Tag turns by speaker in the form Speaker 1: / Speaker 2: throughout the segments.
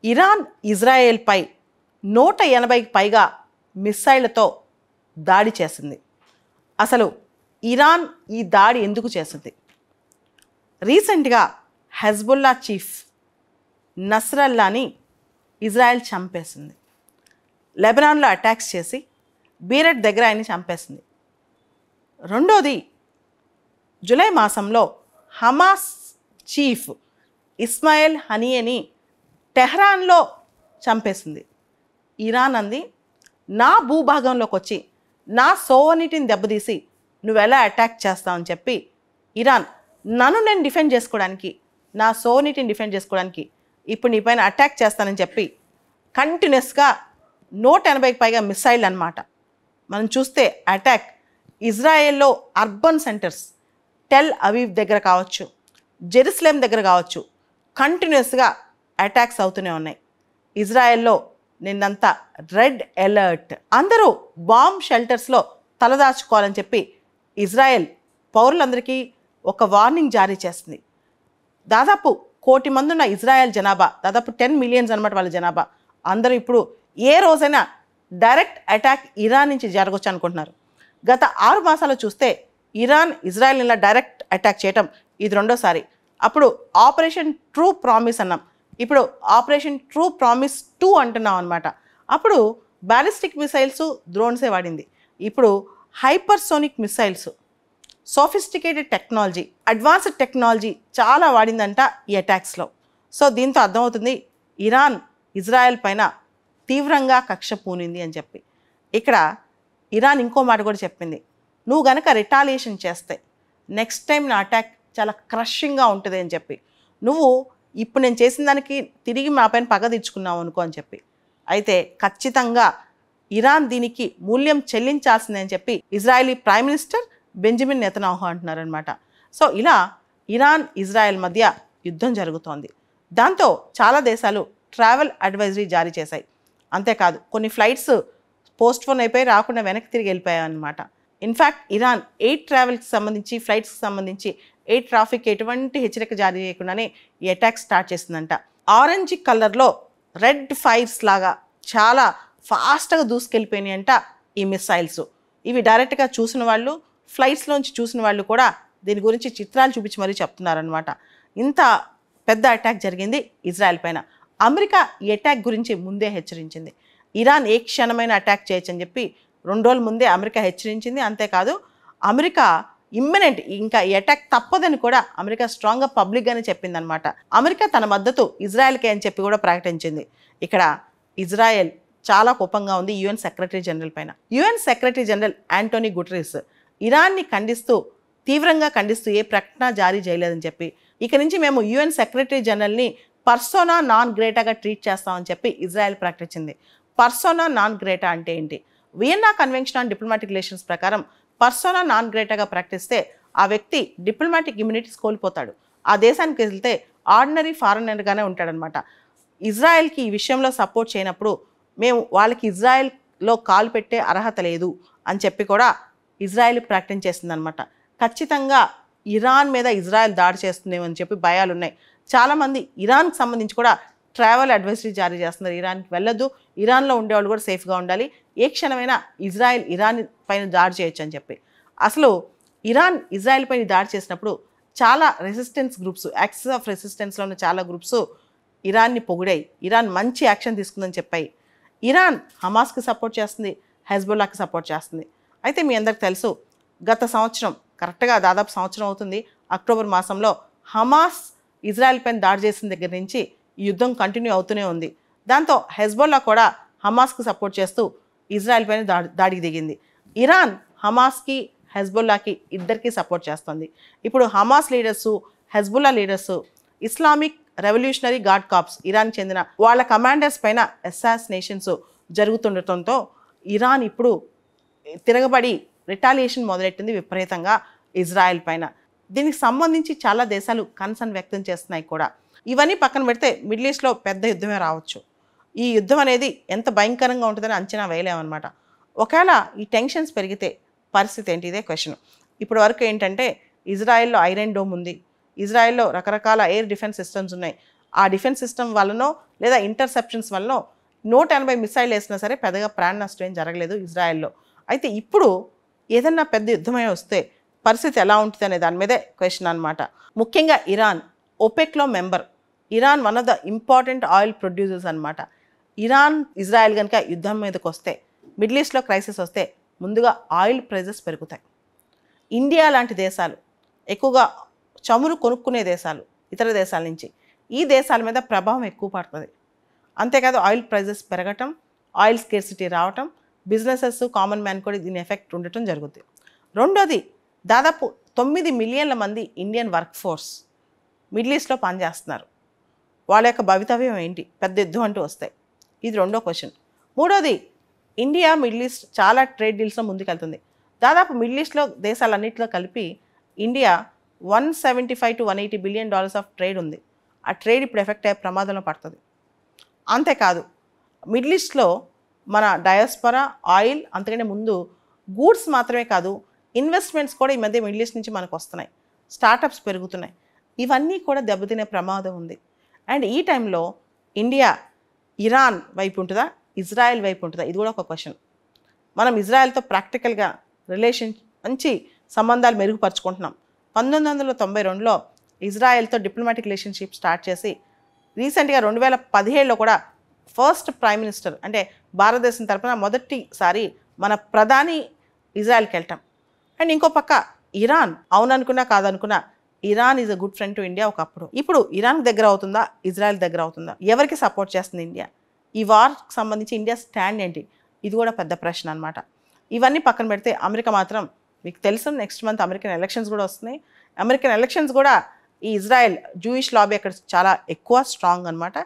Speaker 1: Iran ఇజ్రాయెల్పై 180కి పైగా మిస్సైళ్లతో దాడి చేసింది. అసలు ఇరాన్ ఈ దాడి ఎందుకు చేసింది? రీసెంట్గా హెజ్బుల్లా చీఫ్ నస్రల్లాని ఇజ్రాయెల్ చంపేసింది. లెబనాన్లో అటాక్స్ చేసి బీరెట్ దగ్గర ఆయన్ని చంపేసింది. రెండోది, జూలై మాసంలో హమాస్ చీఫ్ ఇస్మాయిల్ హనియేని టెహ్రాన్లో చంపేసింది. ఇరాన్ అంది, నా భూభాగంలోకి వచ్చి నా సోవనిటీని దెబ్బతీసి నువ్వెలా అటాక్ చేస్తావని చెప్పి ఇరాన్ నన్ను నేను డిఫెండ్ చేసుకోవడానికి, నా సోవనిటీని డిఫెండ్ చేసుకోవడానికి ఇప్పుడు నీ పైన అటాక్ చేస్తానని చెప్పి కంటిన్యూస్గా 180కి పైగా మిస్సైల్ అన్నమాట. మనం చూస్తే అటాక్ ఇజ్రాయెల్లో అర్బన్ సెంటర్స్ టెల్ అవీవ్ దగ్గర కావచ్చు, జెరూసలేం దగ్గర కావచ్చు, కంటిన్యూస్గా అటాక్స్ అవుతూనే ఉన్నాయి. ఇజ్రాయెల్లో నిన్నంతా రెడ్ అలర్ట్, అందరూ బాంబ్ షెల్టర్స్లో తలదాచుకోవాలని చెప్పి ఇజ్రాయెల్ పౌరులందరికీ ఒక వార్నింగ్ జారీ చేస్తుంది. దాదాపు 1 కోటి మంది ఉన్న ఇజ్రాయెల్ జనాభా, దాదాపు 10 మిలియన్స్ అనమాట వాళ్ళ జనాభా, అందరూ ఇప్పుడు ఏ రోజైనా డైరెక్ట్ అటాక్ ఇరాన్ నుంచి జరగవచ్చు అనుకుంటున్నారు. గత 6 మాసాలు చూస్తే ఇరాన్ ఇజ్రాయెల్ ఇలా డైరెక్ట్ అటాక్ చేయటం ఇది రెండోసారి. అప్పుడు ఆపరేషన్ ట్రూ ప్రామిస్ అన్నాం, ఇప్పుడు ఆపరేషన్ ట్రూ ప్రామిస్ 2 అంటున్నాం అనమాట. అప్పుడు బ్యాలిస్టిక్ మిసైల్స్, డ్రోన్సే వాడింది. ఇప్పుడు hypersonic missiles, sophisticated technology, advanced technology చాలా వాడిందంట ఈ అటాక్స్లో. సో దీంతో అర్థమవుతుంది ఇరాన్ ఇజ్రాయెల్ పైన తీవ్రంగా కక్ష పూనింది అని చెప్పి. ఇక్కడ ఇరాన్ ఇంకో మాట కూడా చెప్పింది, నువ్వు గనక రిటాలియేషన్ చేస్తే నెక్స్ట్ టైం నా అటాక్ చాలా క్రషింగ్గా ఉంటుంది అని చెప్పి, నువ్వు ఇప్పుడు నేను చేసిన దానికి తిరిగి మా పైన పగ తీర్చుకున్నావు అనుకో అని చెప్పి. అయితే ఖచ్చితంగా ఇరాన్ దీనికి మూల్యం చెల్లించాల్సిందే అని చెప్పి Israeli prime minister Benjamin Netanyahu అంటున్నారనమాట. సో ఇలా ఇరాన్ ఇజ్రాయెల్ మధ్య యుద్ధం జరుగుతోంది. దాంతో చాలా దేశాలు ట్రావెల్ అడ్వైజరీ జారీ చేశాయి. అంతేకాదు కొన్ని ఫ్లైట్స్ పోస్ట్పోన్ అయిపోయి రాకుండా వెనక్కి తిరిగి వెళ్ళిపోయాయి అన్నమాట. ఇన్ఫ్యాక్ట్ ఇరాన్ ఎయిర్ ట్రావెల్కి సంబంధించి, ఫ్లైట్స్కి సంబంధించి ఎయిర్ ట్రాఫిక్ ఎటువంటి హెచ్చరిక జారీ చేయకుండానే ఈ అటాక్ స్టార్ట్ చేసిందంట. ఆరెంజ్ కలర్లో రెడ్ ఫైర్స్ లాగా చాలా ఫాస్ట్గా దూసుకెళ్ళిపోయినాయి అంట ఈ మిసైల్స్. ఇవి డైరెక్ట్గా చూసిన వాళ్ళు, ఫ్లైట్స్లోంచి చూసిన వాళ్ళు కూడా దీని గురించి చిత్రాలు చూపించి మరీ చెప్తున్నారనమాట. ఇంత పెద్ద అటాక్ జరిగింది ఇజ్రాయెల్ పైన. అమెరికా ఈ అటాక్ గురించి ముందే హెచ్చరించింది. ఇరాన్ ఏ క్షణమైన అటాక్ చేయొచ్చని చెప్పి 2 రోజుల ముందే అమెరికా హెచ్చరించింది. అంతేకాదు అమెరికా ఇమ్మినెంట్, ఇంకా ఈ అటాక్ తప్పదని కూడా అమెరికా స్ట్రాంగ్గా పబ్లిక్గానే చెప్పిందనమాట. అమెరికా తన మద్దతు ఇజ్రాయెల్కే అని చెప్పి కూడా ప్రకటించింది. ఇక్కడ ఇజ్రాయెల్ చాలా కోపంగా ఉంది యుఎన్ సెక్రటరీ జనరల్ పైన. UN secretary general Antonio Guterres ఇరాన్ని ఖండిస్తూ, తీవ్రంగా ఖండిస్తూ ఏ ప్రకటన జారీ చేయలేదని చెప్పి, ఇక నుంచి మేము యుఎన్ సెక్రటరీ జనరల్ని పర్సోనా నాన్ గ్రేటాగా ట్రీట్ చేస్తామని చెప్పి ఇజ్రాయెల్ ప్రకటించింది. పర్సోనా నాన్ గ్రేటా అంటే ఏంటి? Vienna convention on diplomatic relations ప్రకారం పర్సోనా నాన్ గ్రేటాగా ప్రకటిస్తే ఆ వ్యక్తి డిప్లొమాటిక్ ఇమ్యూనిటీస్ కోల్పోతాడు. ఆ దేశానికి వెళ్తే ఆర్డినరీ ఫారెనర్గానే ఉంటాడనమాట. ఇజ్రాయెల్కి ఈ విషయంలో సపోర్ట్ చేయనప్పుడు మేము వాళ్ళకి ఇజ్రాయెల్లో కాలు పెట్టే అర్హత లేదు అని చెప్పి కూడా ఇజ్రాయెల్ ప్రకటించేసిందనమాట. ఖచ్చితంగా ఇరాన్ మీద ఇజ్రాయెల్ దాడి చేస్తుందేమని చెప్పి భయాలు ఉన్నాయి. చాలామంది ఇరాన్కి సంబంధించి కూడా ట్రావెల్ అడ్వైజరీ జారీ చేస్తున్నారు. ఇరాన్కి వెళ్ళొద్దు, ఇరాన్లో ఉండేవాళ్ళు కూడా సేఫ్గా ఉండాలి, ఏ క్షణమైనా ఇరాన్ పైన దాడి చేయొచ్చు అని చెప్పి. అసలు ఇరాన్ ఇజ్రాయెల్ పైన దాడి చేసినప్పుడు చాలా రెసిస్టెన్స్ గ్రూప్స్, యాక్సిస్ ఆఫ్ రెసిస్టెన్స్లో ఉన్న చాలా గ్రూప్స్ ఇరాన్ని పొగిడాయి, ఇరాన్ మంచి యాక్షన్ తీసుకుందని చెప్పాయి. ఇరాన్ హమాస్కి సపోర్ట్ చేస్తుంది, హెజ్బుల్లాకి సపోర్ట్ చేస్తుంది. అయితే మీ అందరికి తెలుసు, గత సంవత్సరం కరెక్ట్గా దాదాపు సంవత్సరం అవుతుంది, అక్టోబర్ మాసంలో హమాస్ ఇజ్రాయెల్ పైన దాడి చేసిన దగ్గర నుంచి ఈ యుద్ధం కంటిన్యూ అవుతూనే ఉంది. దాంతో హెజ్బుల్లా కూడా హమాస్కి సపోర్ట్ చేస్తూ ఇజ్రాయెల్ పైన దాడికి దిగింది. ఇరాన్ హమాస్కి, హెజ్బుల్లాకి ఇద్దరికీ సపోర్ట్ చేస్తుంది. ఇప్పుడు Hamas leaders, Hezbollah leaders Islamic revolutionary guard corps, Iran చెందిన వాళ్ళ కమాండర్స్ పైన అసాసినేషన్స్ జరుగుతుండటంతో ఇరాన్ ఇప్పుడు తిరగబడి రిటాలియేషన్ మొదలెట్టింది విపరీతంగా ఇజ్రాయెల్ పైన. దీనికి సంబంధించి చాలా దేశాలు కన్సర్న్ వ్యక్తం చేస్తున్నాయి కూడా. ఇవన్నీ పక్కన పెడితే మిడిల్ ఈస్ట్లో పెద్ద యుద్ధమే రావచ్చు. ఈ యుద్ధం అనేది ఎంత భయంకరంగా ఉంటుందని అంచనా వేయలేమన్నమాట. ఒకవేళ ఈ టెన్షన్స్ పెరిగితే పరిస్థితి ఏంటి? ఇదే క్వశ్చన్. ఇప్పటి వరకు ఏంటంటే ఇజ్రాయెల్లో ఐరన్ డోమ్ ఉంది, ఇజ్రాయెల్లో రకరకాల ఎయిర్ డిఫెన్స్ సిస్టమ్స్ ఉన్నాయి, ఆ డిఫెన్స్ సిస్టమ్ వల్లనో లేదా ఇంటర్సెప్షన్స్ వల్లనో 180 మిసైల్ వేసినా సరే పెద్దగా ప్రాణ నష్టం ఏం జరగలేదు ఇజ్రాయెల్లో. అయితే ఇప్పుడు ఏదన్నా పెద్ద యుద్ధమే వస్తే పరిస్థితి ఎలా ఉంటుంది అనే దాని మీదే క్వశ్చన్ అనమాట. ముఖ్యంగా ఇరాన్ ఓపెక్లో member. Iran one of the important oil producers అనమాట. ఇరాన్ ఇజ్రాయెల్ కనుక యుద్ధం మీదకి వస్తే, మిడిల్ ఈస్ట్లో క్రైసిస్ వస్తే ముందుగా ఆయిల్ ప్రైజెస్ పెరుగుతాయి. ఇండియా లాంటి దేశాలు ఎక్కువగా చమురు కొనుక్కునే దేశాలు ఇతర దేశాల నుంచి, ఈ దేశాల మీద ప్రభావం ఎక్కువ పడుతుంది. అంతేకాదు ఆయిల్ ప్రైజెస్ పెరగటం, ఆయిల్ స్కేర్సిటీ రావటం, బిజినెసెస్ కామన్ మ్యాన్ కూడా దీని ఎఫెక్ట్ ఉండటం జరుగుతుంది. రెండోది, దాదాపు 9 మిలియన్ల మంది ఇండియన్ వర్క్ ఫోర్స్ మిడిల్ ఈస్ట్లో పనిచేస్తున్నారు. వాళ్ళ యొక్క భవితవ్యం ఏంటి పెద్ద యుద్ధం అంటూ వస్తాయి? ఇది రెండో క్వశ్చన్. మూడోది, ఇండియా మిడిల్ ఈస్ట్ చాలా ట్రేడ్ డీల్స్లో ముందుకెళ్తుంది. దాదాపు మిడిల్ ఈస్ట్లో దేశాలన్నింటిలో కలిపి India $175 to $180 billion of trade ఉంది. ఆ ట్రేడ్ ఇప్పుడు ఎఫెక్ట్ అయ్యే ప్రమాదంలో పడుతుంది. అంతేకాదు మిడిల్ ఈస్ట్లో మన డయాస్పరా, ఆయిల్, అంతకంటే ముందు గూడ్స్ మాత్రమే కాదు ఇన్వెస్ట్మెంట్స్ కూడా ఈ మధ్య మిడిల్ ఈస్ట్ నుంచి మనకు వస్తున్నాయి. స్టార్టప్స్ పెరుగుతున్నాయి. ఇవన్నీ కూడా దెబ్బతినే ప్రమాదం ఉంది. అండ్ ఈ టైంలో ఇండియా ఇరాన్ వైపు ఉంటుందా, ఇజ్రాయెల్ వైపు ఉంటుందా? ఇది కూడా ఒక క్వశ్చన్. మనం ఇజ్రాయెల్తో ప్రాక్టికల్గా రిలేషన్ మంచి సంబంధాలు మెరుగుపరుచుకుంటున్నాం. 1992లో ఇజ్రాయెల్తో డిప్లొమాటిక్ రిలేషన్షిప్ స్టార్ట్ చేసి రీసెంట్గా 2017లో కూడా ఫస్ట్ ప్రైమ్ మినిస్టర్ అంటే భారతదేశం తరఫున మొదటిసారి మన ప్రధాని ఇజ్రాయెల్కి వెళ్ళటం. అండ్ ఇంకో పక్క ఇరాన్, అవుననుకున్నా కాదనుకున్నా Iran is a good friend to India ఒకప్పుడు. ఇప్పుడు ఇరాన్కి దగ్గర అవుతుందా, ఇజ్రాయెల్ దగ్గర అవుతుందా? ఎవరికి సపోర్ట్ చేస్తుంది ఇండియా? ఈ వార్కి సంబంధించి ఇండియా స్టాండ్ ఏంటి? ఇది కూడా పెద్ద ప్రశ్న అనమాట. ఇవన్నీ పక్కన పెడితే అమెరికా మాత్రం మీకు తెలుసు నెక్స్ట్ మంత్ అమెరికన్ ఎలక్షన్స్ కూడా వస్తున్నాయి. అమెరికన్ ఎలక్షన్స్ కూడా ఈ ఇజ్రాయెల్ జూయిష్ లాబీ అక్కడ చాలా ఎక్కువ స్ట్రాంగ్ అనమాట.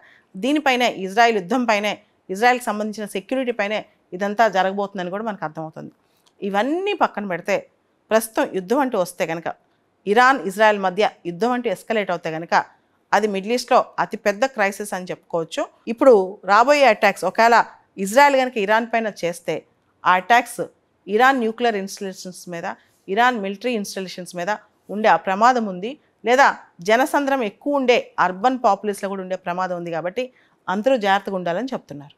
Speaker 1: దీనిపైనే ఇజ్రాయెల్ యుద్ధం పైనే, ఇజ్రాయెల్కి సంబంధించిన సెక్యూరిటీ పైనే ఇదంతా జరగబోతుందని కూడా మనకు అర్థమవుతుంది. ఇవన్నీ పక్కన పెడితే ప్రస్తుతం యుద్ధం అంటూ వస్తే కనుక, ఇరాన్ ఇజ్రాయెల్ మధ్య యుద్ధం అంటూ ఎస్కలేట్ అవుతే కనుక అది మిడిల్ ఈస్ట్లో అతిపెద్ద క్రైసిస్ అని చెప్పుకోవచ్చు. ఇప్పుడు రాబోయే అటాక్స్ ఒకవేళ ఇజ్రాయెల్ కనుక ఇరాన్ పైన చేస్తే ఆ అటాక్స్ ఇరాన్ న్యూక్లియర్ ఇన్స్టాలేషన్స్ మీద, ఇరాన్ మిలిటరీ ఇన్స్టాలేషన్స్ మీద ఉండే ఆ ప్రమాదం ఉంది. లేదా జనసంద్రం ఎక్కువ ఉండే అర్బన్ పాపులేస్లో కూడా ఉండే ప్రమాదం ఉంది. కాబట్టి అందరూ జాగ్రత్తగా ఉండాలని చెప్తున్నారు.